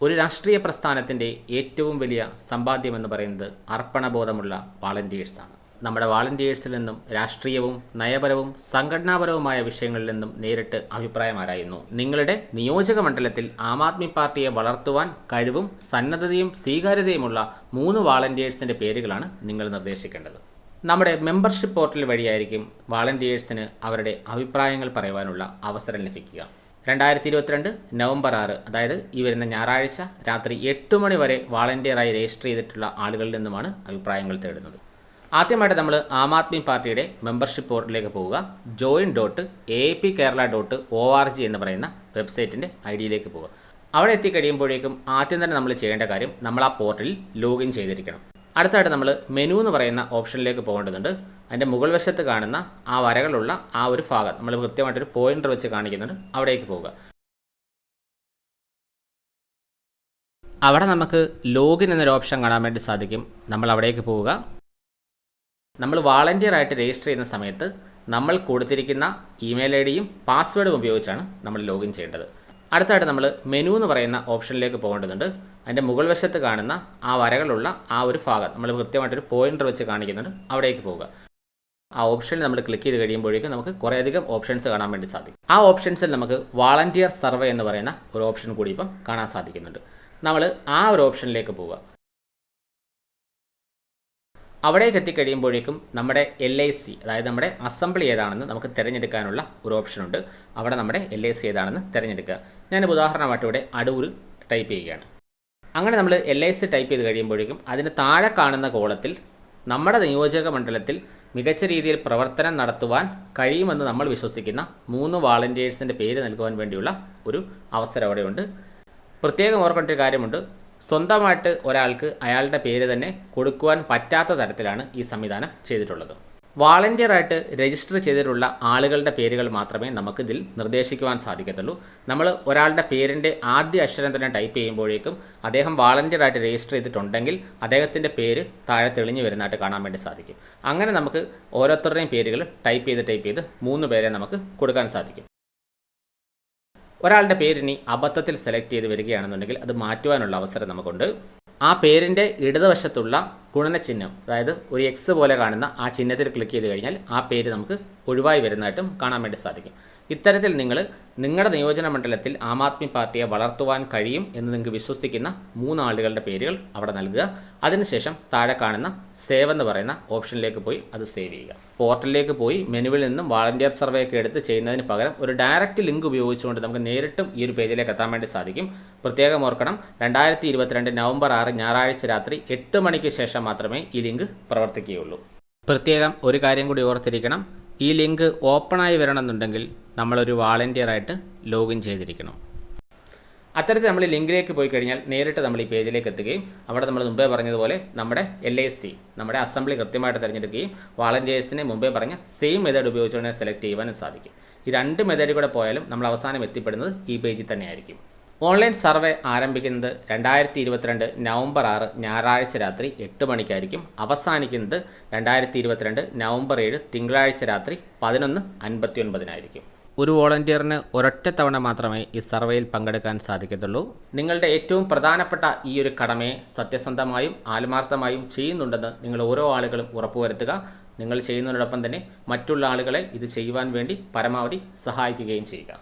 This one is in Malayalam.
ഒരു രാഷ്ട്രീയ പ്രസ്ഥാനത്തിൻ്റെ ഏറ്റവും വലിയ സമ്പാദ്യമെന്ന് പറയുന്നത് അർപ്പണബോധമുള്ള വാളണ്ടിയേഴ്സാണ്. നമ്മുടെ വാളണ്ടിയേഴ്സിൽ നിന്നും രാഷ്ട്രീയവും നയപരവും സംഘടനാപരവുമായ വിഷയങ്ങളിൽ നിന്നും നേരിട്ട് അഭിപ്രായം ആരായുന്നു. നിങ്ങളുടെ നിയോജക മണ്ഡലത്തിൽ ആം ആദ്മി പാർട്ടിയെ വളർത്തുവാൻ കഴിവും സന്നദ്ധതയും സ്വീകാര്യതയുമുള്ള 3 വാളണ്ടിയേഴ്സിൻ്റെ പേരുകളാണ് നിങ്ങൾ നിർദ്ദേശിക്കേണ്ടത്. നമ്മുടെ മെമ്പർഷിപ്പ് പോർട്ടൽ വഴിയായിരിക്കും വാളണ്ടിയേഴ്സിന് അവരുടെ അഭിപ്രായങ്ങൾ പറയുവാനുള്ള അവസരം ലഭിക്കുക. 2022 നവംബർ 6, അതായത് ഈ വരുന്ന ഞായറാഴ്ച രാത്രി 8 മണി വരെ വാളണ്ടിയറായി രജിസ്റ്റർ ചെയ്തിട്ടുള്ള ആളുകളിൽ നിന്നുമാണ് അഭിപ്രായങ്ങൾ തേടുന്നത്. ആദ്യമായിട്ട് നമ്മൾ ആം ആദ്മി പാർട്ടിയുടെ മെമ്പർഷിപ്പ് പോർട്ടലിലേക്ക് പോവുക. join.aapkerala.org എന്ന് പറയുന്ന വെബ്സൈറ്റിൻ്റെ ഐഡിയിലേക്ക് പോവുക. അവിടെ എത്തിക്കഴിയുമ്പോഴേക്കും ആദ്യം തന്നെ നമ്മൾ ചെയ്യേണ്ട കാര്യം നമ്മൾ ആ പോർട്ടലിൽ ലോഗിൻ ചെയ്തിരിക്കണം. അടുത്തായിട്ട് നമ്മൾ മെനു എന്ന് പറയുന്ന ഓപ്ഷനിലേക്ക് പോകേണ്ടതുണ്ട്. അതിൻ്റെ മുകൾ വശത്ത് കാണുന്ന ആ വരകളുള്ള ആ ഒരു ഭാഗം നമ്മൾ കൃത്യമായിട്ടൊരു പോയിൻ്റർ വെച്ച് കാണിക്കുന്നുണ്ട്. അവിടേക്ക് പോവുക. അവിടെ നമുക്ക് ലോഗിൻ എന്നൊരു ഓപ്ഷൻ കാണാൻ വേണ്ടി സാധിക്കും. നമ്മൾ അവിടേക്ക് പോവുക. നമ്മൾ വാളണ്ടിയറായിട്ട് രജിസ്റ്റർ ചെയ്യുന്ന സമയത്ത് നമ്മൾ കൊടുത്തിരിക്കുന്ന ഇമെയിൽ ഐ ഡിയും പാസ്വേഡും ഉപയോഗിച്ചാണ് നമ്മൾ ലോഗിൻ ചെയ്യേണ്ടത്. അടുത്തായിട്ട് നമ്മൾ മെനു എന്ന് പറയുന്ന ഓപ്ഷനിലേക്ക് പോകേണ്ടതുണ്ട്. അതിൻ്റെ മുകൾ വശത്ത് കാണുന്ന ആ വരകളുള്ള ആ ഒരു ഭാഗം നമ്മൾ കൃത്യമായിട്ടൊരു പോയിൻ്റർ വെച്ച് കാണിക്കുന്നുണ്ട്. അവിടേക്ക് പോവുക. ആ ഓപ്ഷനിൽ നമ്മൾ ക്ലിക്ക് ചെയ്ത് കഴിയുമ്പോഴേക്കും നമുക്ക് കുറേയധികം ഓപ്ഷൻസ് കാണാൻ വേണ്ടി സാധിക്കും. ആ ഓപ്ഷൻസിൽ നമുക്ക് വാളണ്ടിയർ സർവേ എന്ന് പറയുന്ന ഒരു ഓപ്ഷൻ കൂടി ഇപ്പം കാണാൻ സാധിക്കുന്നുണ്ട്. നമ്മൾ ആ ഒരു ഓപ്ഷനിലേക്ക് പോവുക. അവിടേക്ക് എത്തിക്കഴിയുമ്പോഴേക്കും നമ്മുടെ LIC, അതായത് നമ്മുടെ അസംബ്ലി ഏതാണെന്ന് നമുക്ക് തിരഞ്ഞെടുക്കാനുള്ള ഒരു ഓപ്ഷനുണ്ട്. അവിടെ നമ്മുടെ LIC ഏതാണെന്ന് തിരഞ്ഞെടുക്കുക. ഞാനിപ്പോൾ ഉദാഹരണമായിട്ട് ഇവിടെ അടൂർ ടൈപ്പ് ചെയ്യുകയാണ്. അങ്ങനെ നമ്മൾ LIC ടൈപ്പ് ചെയ്ത് കഴിയുമ്പോഴേക്കും അതിന് താഴെ കാണുന്ന കോളത്തിൽ നമ്മുടെ നിയോജക മണ്ഡലത്തിൽ മികച്ച രീതിയിൽ പ്രവർത്തനം നടത്തുവാൻ കഴിയുമെന്ന് നമ്മൾ വിശ്വസിക്കുന്ന 3 വാളണ്ടിയേഴ്സിൻ്റെ പേര് നൽകുവാൻ വേണ്ടിയുള്ള ഒരു അവസരം അവിടെയുണ്ട്. പ്രത്യേകം ഓർക്കേണ്ട ഒരു കാര്യമുണ്ട്. സ്വന്തമായിട്ട് ഒരാൾക്ക് അയാളുടെ പേര് തന്നെ കൊടുക്കുവാൻ പറ്റാത്ത തരത്തിലാണ് ഈ സംവിധാനം ചെയ്തിട്ടുള്ളത്. വാളണ്ടിയറായിട്ട് രജിസ്റ്റർ ചെയ്തിട്ടുള്ള ആളുകളുടെ പേരുകൾ മാത്രമേ നമുക്കിതിൽ നിർദ്ദേശിക്കുവാൻ സാധിക്കത്തുള്ളൂ. നമ്മൾ ഒരാളുടെ പേരിൻ്റെ ആദ്യ അക്ഷരം തന്നെ ടൈപ്പ് ചെയ്യുമ്പോഴേക്കും അദ്ദേഹം വാളണ്ടിയറായിട്ട് രജിസ്റ്റർ ചെയ്തിട്ടുണ്ടെങ്കിൽ അദ്ദേഹത്തിൻ്റെ പേര് താഴെ തെളിഞ്ഞു വരുന്നതായിട്ട് കാണാൻ വേണ്ടി സാധിക്കും. അങ്ങനെ നമുക്ക് ഓരോരുത്തരുടെയും പേരുകൾ ടൈപ്പ് ചെയ്ത് 3 പേരെ നമുക്ക് കൊടുക്കാൻ സാധിക്കും. ഒരാളുടെ പേരിനി അബദ്ധത്തിൽ സെലക്ട് ചെയ്ത് വരികയാണെന്നുണ്ടെങ്കിൽ അത് മാറ്റുവാനുള്ള അവസരം നമുക്കുണ്ട്. ആ പേരിൻ്റെ ഇടതുവശത്തുള്ള ഗുണനചിഹ്നം, അതായത് ഒരു എക്സ് പോലെ കാണുന്ന ആ ചിഹ്നത്തിൽ ക്ലിക്ക് ചെയ്ത് കഴിഞ്ഞാൽ ആ പേര് നമുക്ക് ഒഴിവായി വരുന്നതായിട്ടും കാണാൻ വേണ്ടി സാധിക്കും. ഇത്തരത്തിൽ നിങ്ങൾ നിങ്ങളുടെ നിയോജന മണ്ഡലത്തിൽ ആം ആദ്മി പാർട്ടിയെ വളർത്തുവാൻ കഴിയും എന്ന് നിങ്ങൾക്ക് വിശ്വസിക്കുന്ന 3 ആളുകളുടെ പേരുകൾ അവിടെ നൽകുക. അതിനുശേഷം താഴെ കാണുന്ന സേവ് എന്ന് പറയുന്ന ഓപ്ഷനിലേക്ക് പോയി അത് സേവ് ചെയ്യുക. പോർട്ടലിലേക്ക് പോയി മെനുവിൽ നിന്നും വാളണ്ടിയർ സർവേ ഒക്കെ എടുത്ത് ചെയ്യുന്നതിന് പകരം ഒരു ഡയറക്റ്റ് ലിങ്ക് ഉപയോഗിച്ചുകൊണ്ട് നമുക്ക് നേരിട്ടും ഈ ഒരു പേജിലേക്ക് എത്താൻ വേണ്ടി സാധിക്കും. പ്രത്യേകം ഓർക്കണം, 2022 നവംബർ 6 ഞായറാഴ്ച രാത്രി 8 മണിക്ക് ശേഷം മാത്രമേ ഈ ലിങ്ക് പ്രവർത്തിക്കുകയുള്ളൂ. പ്രത്യേകം ഒരു കാര്യം കൂടി ഓർത്തിരിക്കണം. ഈ ലിങ്ക് ഓപ്പണായി വരണമെന്നുണ്ടെങ്കിൽ നമ്മളൊരു വാളണ്ടിയറായിട്ട് ലോഗിൻ ചെയ്തിരിക്കണം. അത്തരത്തിൽ നമ്മൾ ലിങ്കിലേക്ക് പോയി കഴിഞ്ഞാൽ നേരിട്ട് നമ്മൾ ഈ പേജിലേക്ക് എത്തുകയും അവിടെ നമ്മൾ മുമ്പേ പറഞ്ഞതുപോലെ നമ്മുടെ LIC, നമ്മുടെ അസംബ്ലി കൃത്യമായിട്ട് തിരഞ്ഞെടുക്കുകയും വാളണ്ടിയേഴ്സിനെ മുമ്പേ പറഞ്ഞ സെയിം മെത്തേഡ് ഉപയോഗിച്ചുകൊണ്ട് സെലക്ട് ചെയ്യുവാനും സാധിക്കും. ഈ 2 മെത്തേഡിൽ കൂടെ പോയാലും നമ്മൾ അവസാനം എത്തിപ്പെടുന്നത് ഈ പേജിൽ തന്നെയായിരിക്കും. ഓൺലൈൻ സർവേ ആരംഭിക്കുന്നത് 2022 നവംബർ 6 ഞായറാഴ്ച രാത്രി 8 മണിക്കായിരിക്കും. അവസാനിക്കുന്നത് 2022 നവംബർ 7 തിങ്കളാഴ്ച രാത്രി 11:59 ഒരു വോളണ്ടിയറിന് ഒരൊറ്റ തവണ മാത്രമേ ഈ സർവേയിൽ പങ്കെടുക്കാൻ സാധിക്കത്തുള്ളൂ. നിങ്ങളുടെ ഏറ്റവും പ്രധാനപ്പെട്ട ഈ ഒരു കടമയെ സത്യസന്ധമായും ആത്മാർത്ഥമായും ചെയ്യുന്നുണ്ടെന്ന് നിങ്ങൾ ഓരോ ആളുകളും ഉറപ്പുവരുത്തുക. നിങ്ങൾ ചെയ്യുന്നതിനോടൊപ്പം തന്നെ മറ്റുള്ള ആളുകളെ ഇത് ചെയ്യുവാൻ വേണ്ടി പരമാവധി സഹായിക്കുകയും ചെയ്യുക.